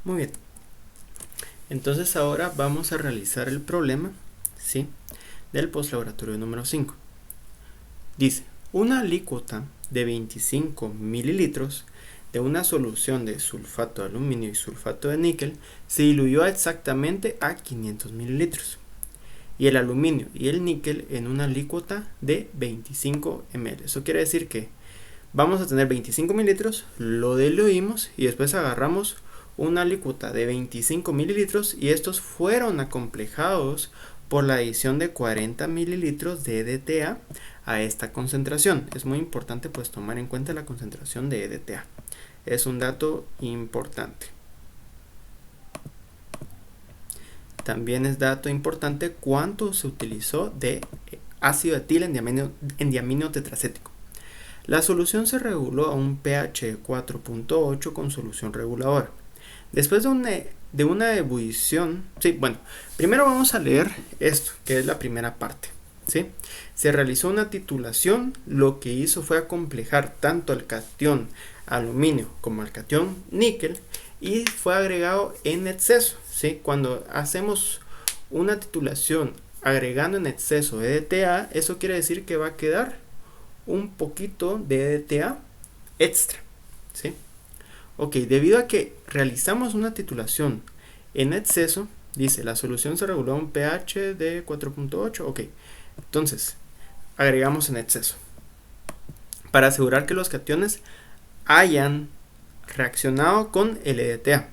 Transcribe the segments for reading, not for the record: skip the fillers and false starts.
Muy bien. Entonces ahora vamos a realizar el problema, ¿sí?, del postlaboratorio número 5. Dice, una alícuota de 25 mililitros de una solución de sulfato de aluminio y sulfato de níquel se diluyó exactamente a 500 mililitros. Y el aluminio y el níquel en una alícuota de 25 ml. Eso quiere decir que vamos a tener 25 mililitros, lo diluimos y después agarramos una alícuota de 25 mililitros y estos fueron acomplejados por la adición de 40 mililitros de EDTA a esta concentración. Es muy importante pues tomar en cuenta la concentración de EDTA. Es un dato importante. También es dato importante cuánto se utilizó de ácido etil en diaminio tetracético. La solución se reguló a un pH de 4.8 con solución reguladora. Después de una ebullición, primero vamos a leer esto, que es la primera parte. ¿Sí? Se realizó una titulación, lo que hizo fue acomplejar tanto el catión aluminio como el catión níquel y fue agregado en exceso. ¿Sí? Cuando hacemos una titulación agregando en exceso EDTA, eso quiere decir que va a quedar un poquito de EDTA extra. ¿Sí? Ok, debido a que realizamos una titulación en exceso, dice la solución se reguló a un pH de 4.8. Ok, entonces agregamos en exceso para asegurar que los cationes hayan reaccionado con el EDTA.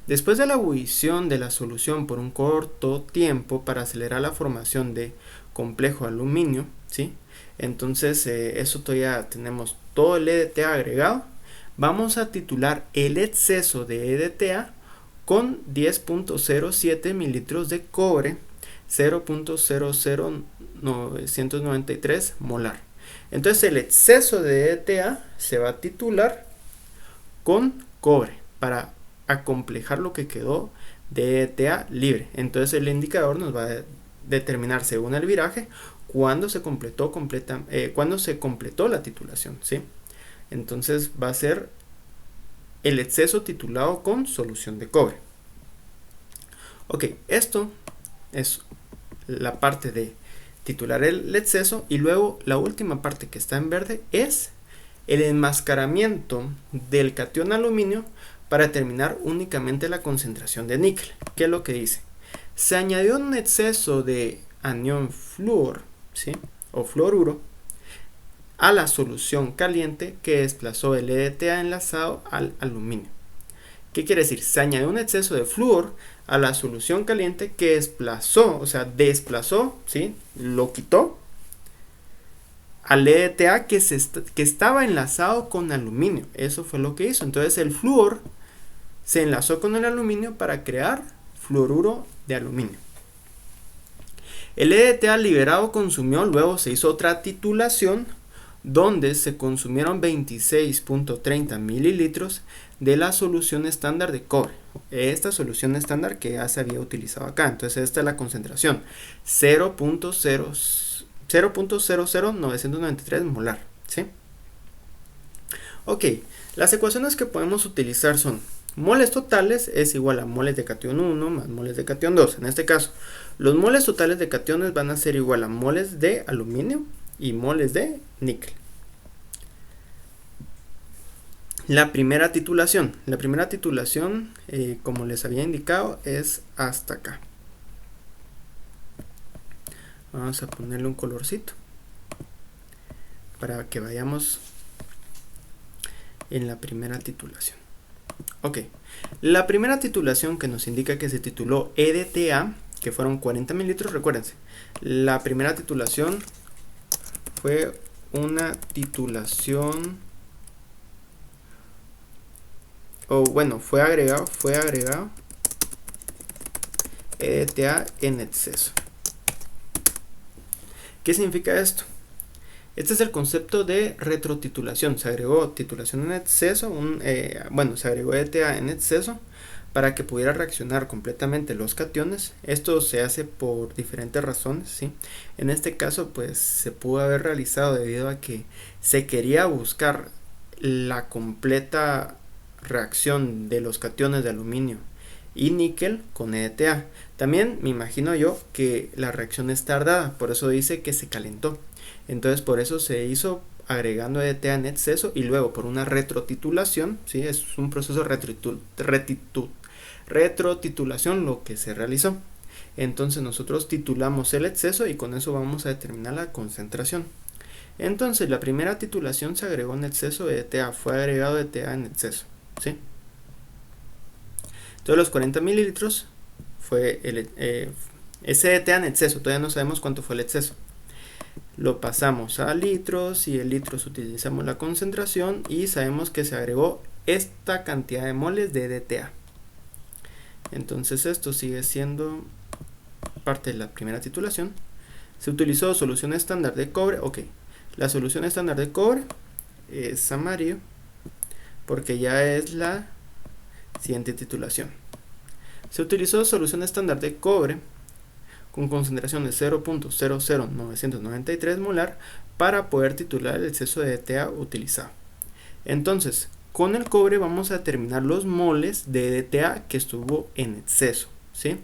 Después de la ebullición de la solución por un corto tiempo para acelerar la formación de complejo aluminio, ¿sí? Entonces eso todavía tenemos todo el EDTA agregado. Vamos a titular el exceso de EDTA con 10.07 mililitros de cobre, 0.00993 molar. Entonces el exceso de EDTA se va a titular con cobre para acomplejar lo que quedó de EDTA libre. Entonces el indicador nos va a determinar según el viraje cuando se completó la titulación, ¿sí? Entonces va a ser el exceso titulado con solución de cobre. Ok, esto es la parte de titular el exceso y luego la última parte que está en verde es el enmascaramiento del catión aluminio para determinar únicamente la concentración de níquel. ¿Qué es lo que dice? Se añadió un exceso de anión flúor, ¿sí?, o fluoruro a la solución caliente que desplazó el EDTA enlazado al aluminio. ¿Qué quiere decir? Se añadió un exceso de flúor a la solución caliente que desplazó, ¿sí?, lo quitó al EDTA que estaba enlazado con aluminio. Eso fue lo que hizo. Entonces el flúor se enlazó con el aluminio para crear fluoruro de aluminio. El EDTA liberado consumió, luego se hizo otra titulación donde se consumieron 26.30 mililitros de la solución estándar de cobre. Esta solución estándar que ya se había utilizado acá. Entonces esta es la concentración, 0.00993 molar. ¿Sí? Ok, las ecuaciones que podemos utilizar son moles totales es igual a moles de catión 1 más moles de catión 2. En este caso, los moles totales de cationes van a ser igual a moles de aluminio y moles de níquel. La primera titulación, como les había indicado, es hasta acá. Vamos a ponerle un colorcito para que vayamos en la primera titulación. Ok, la primera titulación que nos indica que se tituló EDTA, que fueron 40 mililitros, recuérdense, la primera titulación fue una titulación, fue agregado EDTA en exceso. ¿Qué significa esto? Este es el concepto de retrotitulación. Se agregó titulación en exceso, se agregó EDTA en exceso para que pudiera reaccionar completamente los cationes. Esto se hace por diferentes razones, ¿sí? En este caso, pues se pudo haber realizado debido a que se quería buscar la completa reacción de los cationes de aluminio y níquel con EDTA. También me imagino yo que la reacción es tardada, por eso dice que se calentó. Entonces por eso se hizo agregando EDTA en exceso y luego por una retrotitulación, ¿sí? Es un proceso retrotitulación lo que se realizó. Entonces nosotros titulamos el exceso y con eso vamos a determinar la concentración. Entonces la primera titulación se agregó en exceso de EDTA, fue agregado EDTA en exceso, ¿sí? Entonces los 40 mililitros fue ese EDTA en exceso, todavía no sabemos cuánto fue el exceso. Lo pasamos a litros y en litros utilizamos la concentración y sabemos que se agregó esta cantidad de moles de EDTA. Entonces esto sigue siendo parte de la primera titulación. Se utilizó solución estándar de cobre. Ok, la solución estándar de cobre es amarillo porque ya es la siguiente titulación. Se utilizó solución estándar de cobre con concentración de 0.00993 molar para poder titular el exceso de EDTA utilizado. Entonces, con el cobre vamos a determinar los moles de EDTA que estuvo en exceso, ¿sí?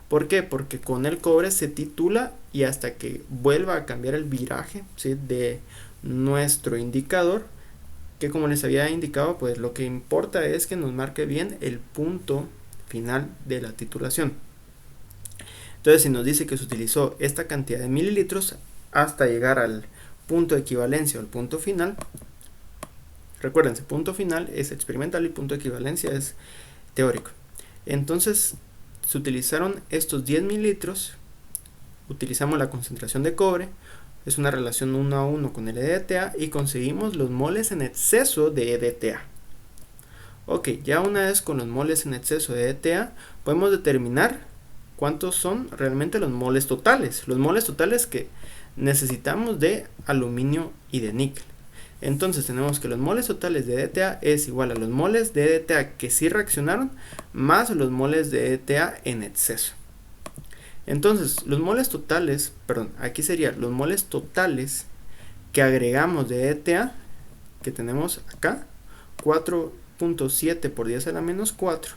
¿Por qué? Porque con el cobre se titula y hasta que vuelva a cambiar el viraje, ¿sí?, de nuestro indicador, que como les había indicado, pues lo que importa es que nos marque bien el punto final de la titulación. Entonces, si nos dice que se utilizó esta cantidad de mililitros hasta llegar al punto de equivalencia o al punto final, recuérdense, punto final es experimental y punto de equivalencia es teórico. Entonces, se utilizaron estos 10 mililitros, utilizamos la concentración de cobre, es una relación 1 a 1 con el EDTA y conseguimos los moles en exceso de EDTA. Ok, ya una vez con los moles en exceso de EDTA, podemos determinar cuántos son realmente los moles totales. Los moles totales que necesitamos de aluminio y de níquel. Entonces tenemos que los moles totales de EDTA es igual a los moles de EDTA que sí reaccionaron más los moles de EDTA en exceso. Entonces los moles totales, perdón, aquí serían los moles totales que agregamos de EDTA, que tenemos acá, 4.7 por 10 a la menos 4.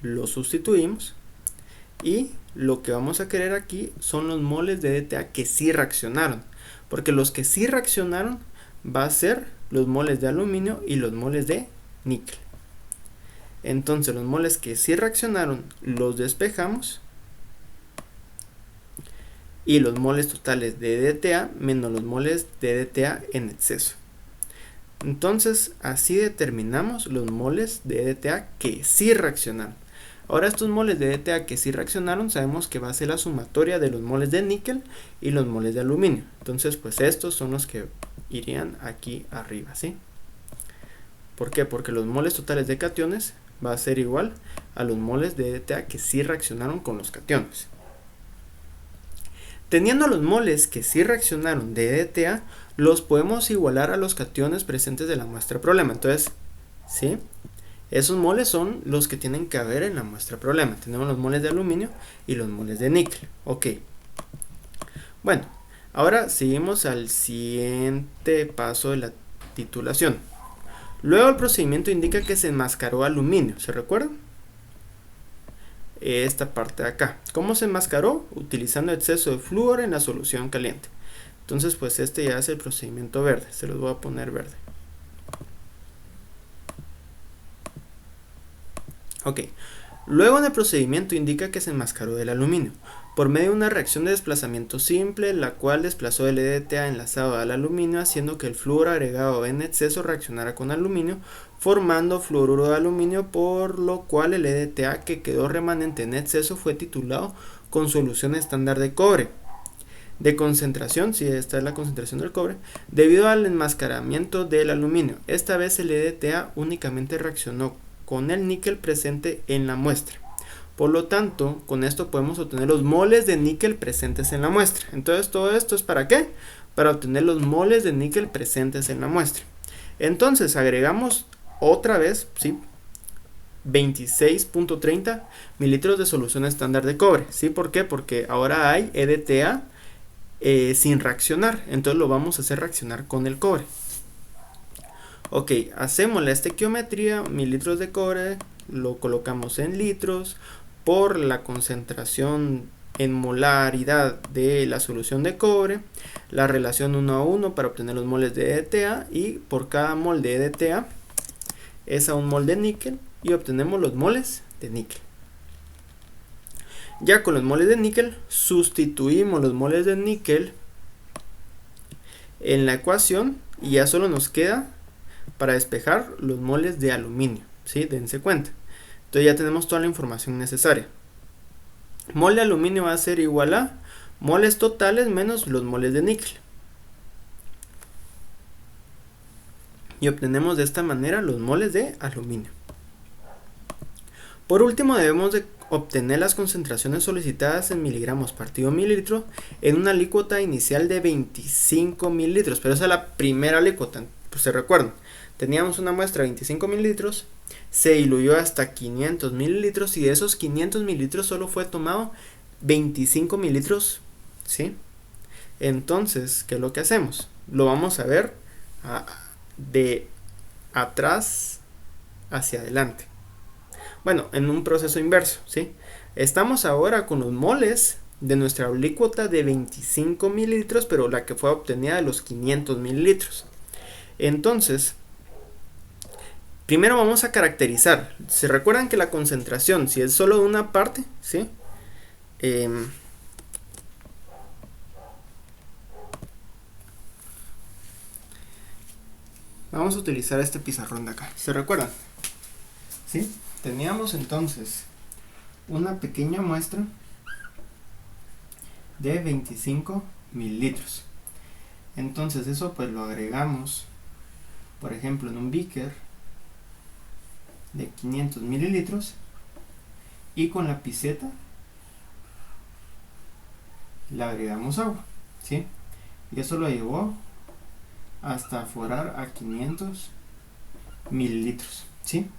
Lo sustituimos y lo que vamos a querer aquí son los moles de EDTA que sí reaccionaron, porque los que sí reaccionaron va a ser los moles de aluminio y los moles de níquel. Entonces los moles que sí reaccionaron los despejamos y los moles totales de EDTA menos los moles de EDTA en exceso. Entonces así determinamos los moles de EDTA que sí reaccionaron. Ahora estos moles de EDTA que sí reaccionaron sabemos que va a ser la sumatoria de los moles de níquel y los moles de aluminio. Entonces pues estos son los que irían aquí arriba, ¿sí? ¿Por qué? Porque los moles totales de cationes va a ser igual a los moles de EDTA que sí reaccionaron con los cationes. Teniendo los moles que sí reaccionaron de EDTA, los podemos igualar a los cationes presentes de la muestra problema. Entonces, ¿sí?, esos moles son los que tienen que haber en la muestra problema. Tenemos los moles de aluminio y los moles de níquel. Ok. Bueno, ahora seguimos al siguiente paso de la titulación. Luego el procedimiento indica que se enmascaró aluminio. ¿Se recuerdan? Esta parte de acá. ¿Cómo se enmascaró? Utilizando exceso de flúor en la solución caliente. Entonces, pues este ya es el procedimiento verde. Se los voy a poner verde. Ok, luego en el procedimiento indica que se enmascaró el aluminio por medio de una reacción de desplazamiento simple, la cual desplazó el EDTA enlazado al aluminio, haciendo que el flúor agregado en exceso reaccionara con aluminio, formando fluoruro de aluminio, por lo cual el EDTA que quedó remanente en exceso fue titulado con solución estándar de cobre. De concentración, si esta es la concentración del cobre, debido al enmascaramiento del aluminio. Esta vez el EDTA únicamente reaccionó con el níquel presente en la muestra. Por lo tanto, con esto podemos obtener los moles de níquel presentes en la muestra. Entonces, todo esto es ¿para qué? Para obtener los moles de níquel presentes en la muestra. Entonces, agregamos otra vez, ¿sí?, 26.30 mililitros de solución estándar de cobre. ¿Sí? ¿Por qué? Porque ahora hay EDTA sin reaccionar. Entonces, lo vamos a hacer reaccionar con el cobre. Ok, hacemos la estequiometría, mililitros de cobre, lo colocamos en litros, por la concentración en molaridad de la solución de cobre, la relación 1 a 1 para obtener los moles de EDTA, y por cada mol de EDTA es a un mol de níquel, y obtenemos los moles de níquel. Ya con los moles de níquel, sustituimos los moles de níquel en la ecuación y ya solo nos queda para despejar los moles de aluminio, ¿sí? Dense cuenta. Entonces ya tenemos toda la información necesaria. Mol de aluminio va a ser igual a moles totales menos los moles de níquel. Y obtenemos de esta manera los moles de aluminio. Por último, debemos de obtener las concentraciones solicitadas en miligramos partido mililitro en una alícuota inicial de 25 mililitros. Pero esa es la primera alícuota, pues se recuerdan. Teníamos una muestra de 25 mililitros, se diluyó hasta 500 mililitros y de esos 500 mililitros solo fue tomado 25 mililitros, ¿sí? Entonces, ¿qué es lo que hacemos? Lo vamos a ver de atrás hacia adelante. Bueno, en un proceso inverso, ¿sí? Estamos ahora con los moles de nuestra alícuota de 25 mililitros, pero la que fue obtenida de los 500 mililitros. Entonces, primero vamos a caracterizar. ¿Se recuerdan que la concentración, si es solo de una parte, ¿sí? Vamos a utilizar este pizarrón de acá. ¿Se recuerdan? ¿Sí? Teníamos entonces una pequeña muestra de 25 mililitros. Entonces eso pues lo agregamos, por ejemplo, en un beaker de 500 mililitros y con la pipeta le agregamos agua, ¿sí? Y eso lo llevó hasta aforar a 500 mililitros, ¿sí?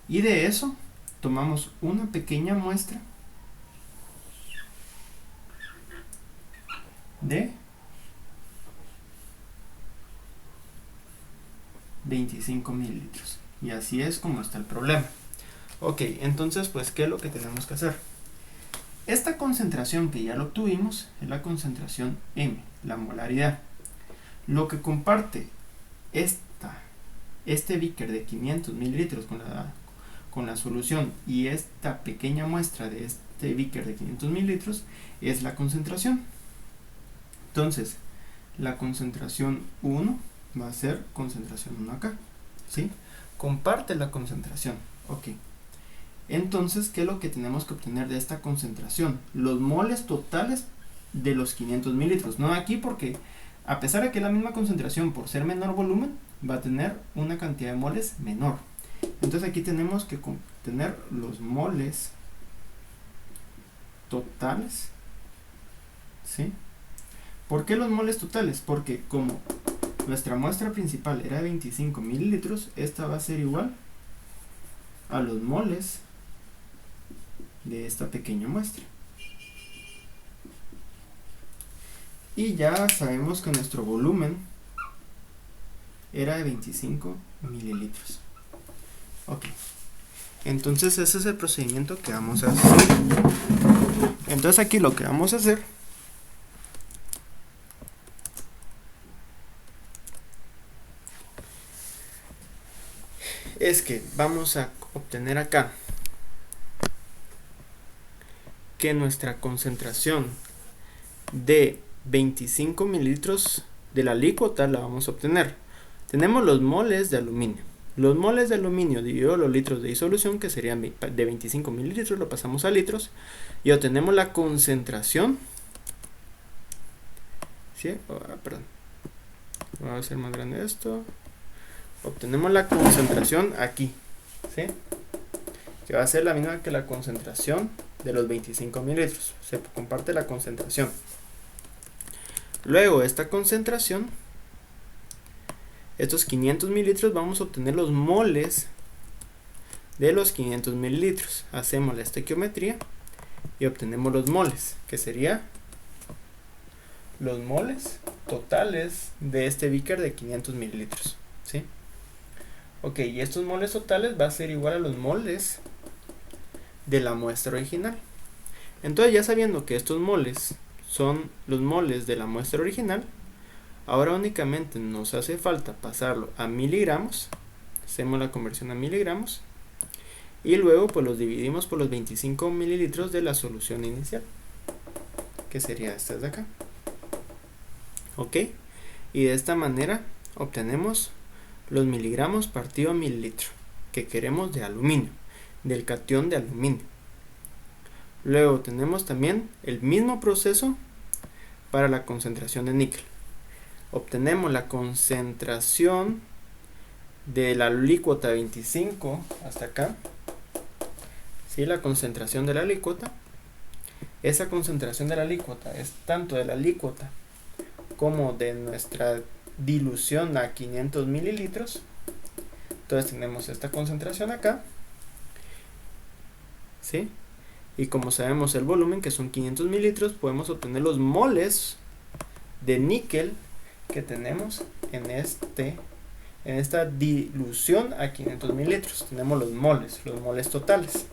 Y de eso tomamos una pequeña muestra de 25 mililitros. Y así es como está el problema. Ok, entonces pues ¿qué es lo que tenemos que hacer? Esta concentración que ya lo obtuvimos es la concentración M, la molaridad. Lo que comparte este beaker de 500 mililitros con la solución y esta pequeña muestra de este beaker de 500 mililitros es la concentración. Entonces, la concentración 1 va a ser concentración 1 acá, ¿sí? Comparte la concentración, ok. Entonces, ¿qué es lo que tenemos que obtener de esta concentración? Los moles totales de los 500 mililitros. No aquí porque, a pesar de que es la misma concentración, por ser menor volumen, va a tener una cantidad de moles menor. Entonces aquí tenemos que obtener los moles totales, ¿sí? ¿Por qué los moles totales? Porque como nuestra muestra principal era de 25 mililitros, esta va a ser igual a los moles de esta pequeña muestra. Y ya sabemos que nuestro volumen era de 25 mililitros. Ok. Entonces ese es el procedimiento que vamos a hacer. Entonces aquí lo que vamos a hacer es que vamos a obtener acá que nuestra concentración de 25 mililitros de la alícuota la vamos a obtener. Tenemos los moles de aluminio. Los moles de aluminio dividido los litros de disolución, que serían de 25 mililitros, lo pasamos a litros y obtenemos la concentración. ¿Sí? Perdón. Voy a hacer más grande esto. Obtenemos la concentración aquí, ¿sí? Que va a ser la misma que la concentración de los 25 mililitros. Se comparte la concentración. Luego esta concentración, estos 500 mililitros, vamos a obtener los moles de los 500 mililitros. Hacemos la estequiometría y obtenemos los moles, que sería los moles totales de este beaker de 500 mililitros, ¿sí? Ok, y estos moles totales va a ser igual a los moles de la muestra original. Entonces, ya sabiendo que estos moles son los moles de la muestra original, ahora únicamente nos hace falta pasarlo a miligramos. Hacemos la conversión a miligramos y luego pues los dividimos por los 25 mililitros de la solución inicial, que sería esta de acá. Ok, y de esta manera obtenemos los miligramos partido a mililitro que queremos de aluminio, del catión de aluminio. Luego tenemos también el mismo proceso para la concentración de níquel. Obtenemos la concentración de la alícuota 25 hasta acá. ¿Sí? La concentración de la alícuota. Esa concentración de la alícuota es tanto de la alícuota como de nuestra dilución a 500 mililitros. Entonces tenemos esta concentración acá. ¿Sí? Y como sabemos el volumen, que son 500 mililitros, podemos obtener los moles de níquel que tenemos en esta dilución a 500 mililitros. Tenemos los moles totales.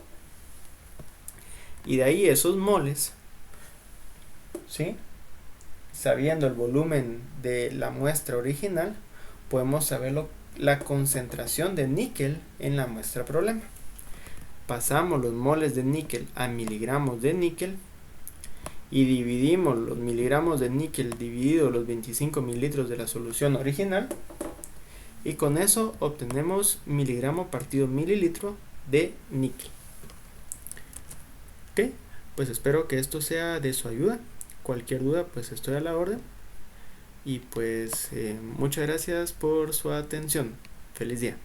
Y de ahí esos moles, ¿sí? Sabiendo el volumen de la muestra original, podemos saber la concentración de níquel en la muestra problema. Pasamos los moles de níquel a miligramos de níquel y dividimos los miligramos de níquel dividido los 25 mililitros de la solución original, y con eso obtenemos miligramo partido mililitro de níquel. Ok, pues espero que esto sea de su ayuda. Cualquier duda pues estoy a la orden, y pues muchas gracias por su atención. Feliz día.